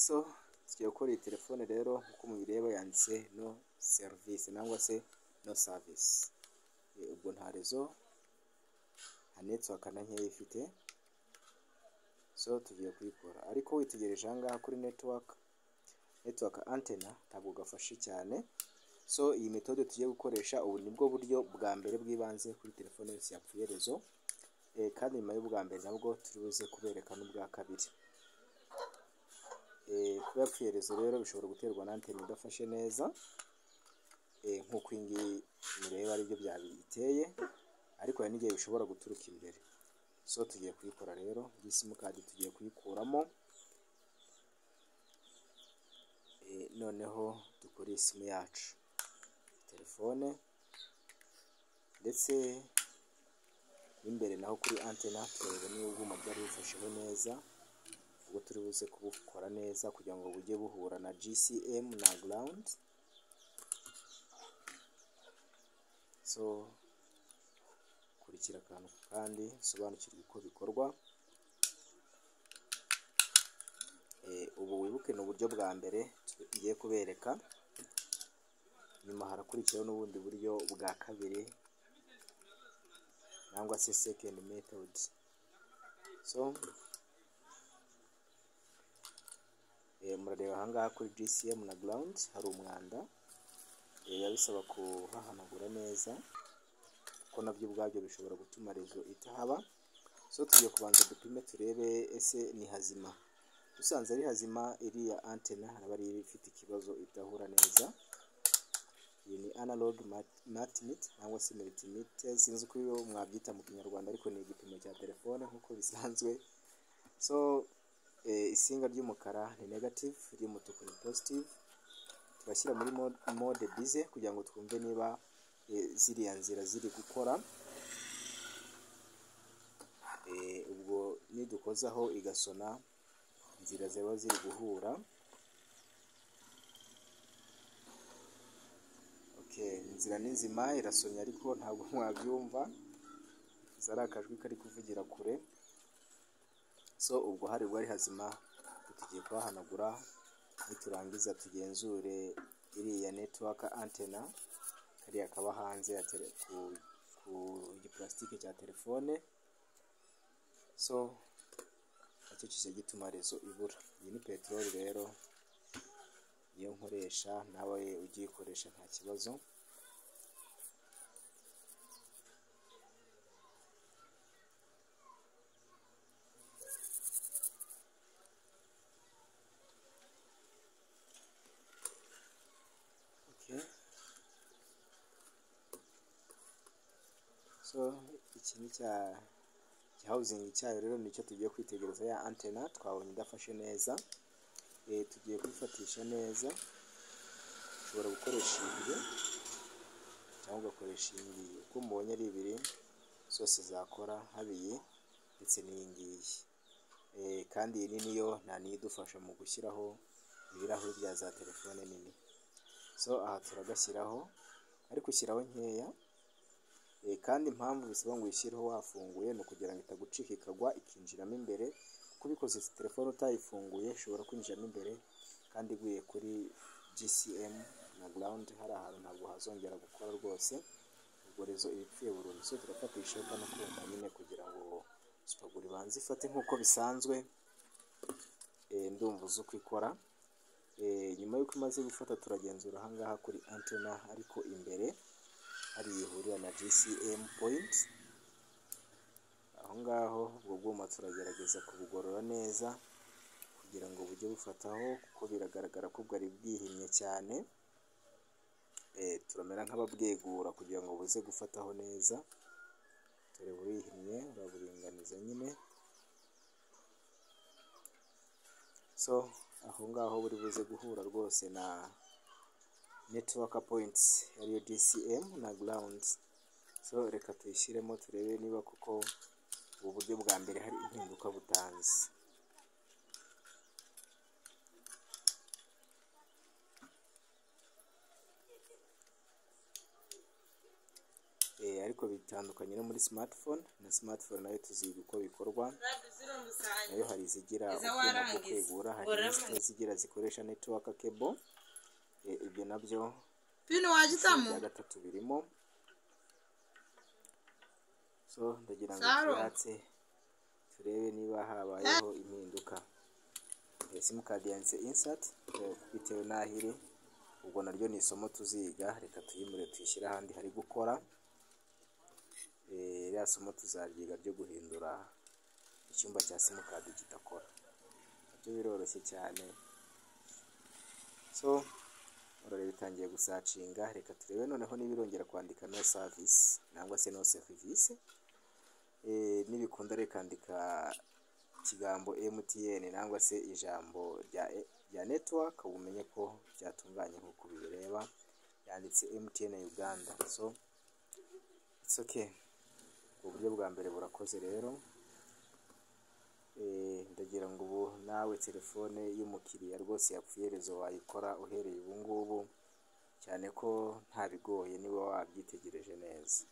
So tugiye gukora iyi telefone rero nkuko mubireba yanditse no service nangwa se no service. Ubwo nta rezo nta network na nkeya ifite, so tugiye kuyikora, ariko witegereje ahangaha kuri network antenna ntabwo gafashe cyane. So iyi metode tugiye gukoresha ubu nibwo buryo bwa mbere bw'ibanze kuri telefone yose yapfuye rezo, kandi nyuma y'ubwa mbere nabwo turi buze kubereka n'ubwa kabiri. Kuba yapfuye rezo rero bishobora guterwa na antenne idafashe neza, nk'uko iyi ngiyi mureba aribyo byabiteye, ariko hari n'igihe bishobora guturuka imbere. So tugiye kuyikora rero, iyi simukadi tugiye kuyikuramo, noneho dukore simu yacu telefone, ndetse n'imbere naho kuri antena tureba niba ubwuma bwari bufasheho neza, ubwo turi buze kubukora neza kugira ngo bujye buhura na GCM na ground. So kurikira akantu kandi sobanukirwa uko bikorwa. Ubu wibuke ni uburyo bwa mbere tugiye kubereka, nyuma harakurikiraho n'ubundi buryo bwa kabiri nangwa se second method. So murareba ahangaha kuri GCM na ground hari umwanda, yabisaba kuhahanagura neza kuko nabyo ubwabyo bishobora gutuma rezo itahaba. So tugiye kubanza dupime turebe ese ni hazima. Dusanze ari hazima, iriya antena haba ari ifite ikibazo idahura neza. Iyi ni analog multimeter cyangwa se multimeter, sinzi uko mwabyita mu kinyarwanda, ariko ni igipimo cya telefone nk'uko bisanzwe. So isinga ry'umukara ni negative, ry'umutuku ni positive. Turashyira muri mode busy kugira ngo twumve niba ziriya nzira ziri gukora. Ubwo nidukozaho igasona, inzira ziba ziri guhura. Inzira ni nzima, irasonye ariko ntabwo mwabyumva, zari akajwi kari kuvugira kure. So ubwo hari bwo ari hazima, tugiye kuhahanagura. Niturangiza tugenzure iriya network antenna, kariya kaba hanze ku giplastike cya telefone. So nacyo kije gituma rezo ibura. Iyi ni peteroli rero, iyo nkoresha nawe ugiyikoresha nta kibazo. So iki ni cya housing cyayo rero, nicyo tugiye kwitegereza ya antena twabonye idafashe neza. Tugiye kwifatisha neza, ushobora gukoresha ibiri cyangwa ugakoresha iyi ngiyi, uko mubonye ari ibiri zose zakora, haba iyi ndetse n'iyi ngiyi. Kandi iyi nini yo nta niyo idufasha mu gushyiraho ibirahuri bya za telefone nini. So aha turagashyiraho, ariko ushyiraho nkeya, kandi impamvu bisaba ngo uyishyireho wafunguye ni ukugira ngo itagucika ikagwa ikinjiramo imbere, kuko ubikoze telefone utayifunguye ishobora kwinjiramo imbere, kandi iguye kuri GCM na ground hari ahantu ntabwo hazongera gukora rwose, ubwo rezo ibipfuye burundu. So turafatisha kano kuma nyine kugira ngo supagura ibanze ifate nk'uko bisanzwe. Ndumva uzi uko ikora. Nyuma y'uko imaze gufata turagenzura ahangaha kuri antena, ariko imbere hari ihurira na GCM point. Aho ngaho ubwo bwuma turagerageza kubugorora neza kugira ngo bujye bufataho, kuko biragaragara ko bwari bwihimye cyane. Turamera nk'ababwegura kugira ngo buze gufataho neza. Dore burihimye, uraburinganiza nyine. So aho ngaho buri buze guhura rwose na network points ariyo GCM na ground. So reka tuyishyiremo turebe niba kuko ubu buryo bwa mbere hari impinduka butanze. ariko bitandukanye no muri smartphone. Na smartphone nayo tuziga uko bikorwa, nayo hari izigira ubwuma bwo kwegura, hari n'izigira zikoresha network cable. Ibyo nabyo bya gatatu birimo. So ndagira ngo tuyatse turebe niba habayeho impinduka. Simukadi yanditse insert bitewe n'aho iri, ubwo naryo ni isomo tuziga. Reka tuyimure tuyishyire ahandi hari gukora. Iriya somo tuzaryiga ryo guhindura icyumba cya simukadi kidakora, nabyo biroroshye cyane. So urareba bitangiye gusacinga. Reka turebe noneho niba irongera kwandika no service nangwa se no service. Nibikunda reka andika ikigambo MTN nangwa se ijambo rya network, ubumenye ko byatunganye nk'uko bireba. Yanditse MTN Uganda. So it's okay. Uburyo bwa mbere burakoze rero. Ndagira ngo ubu nawe telefone y'umukiriya rwose yapfuye rezo wayikora uhereye ubu ngubu, cyane ko nta bigoye niba wabyitegereje neza.